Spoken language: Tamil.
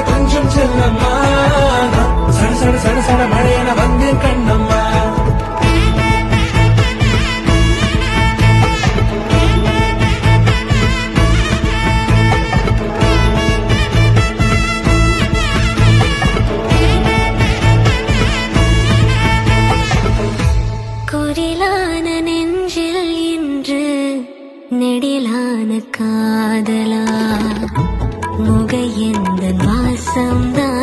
கொஞ்சம் செல்லம்மா சட சட சட சட மழையென வந்தேன் கண்ணம்மா குரிலான நெஞ்சில் இன்று நெடிலான காதலா முகையெந்த வாசம்தான்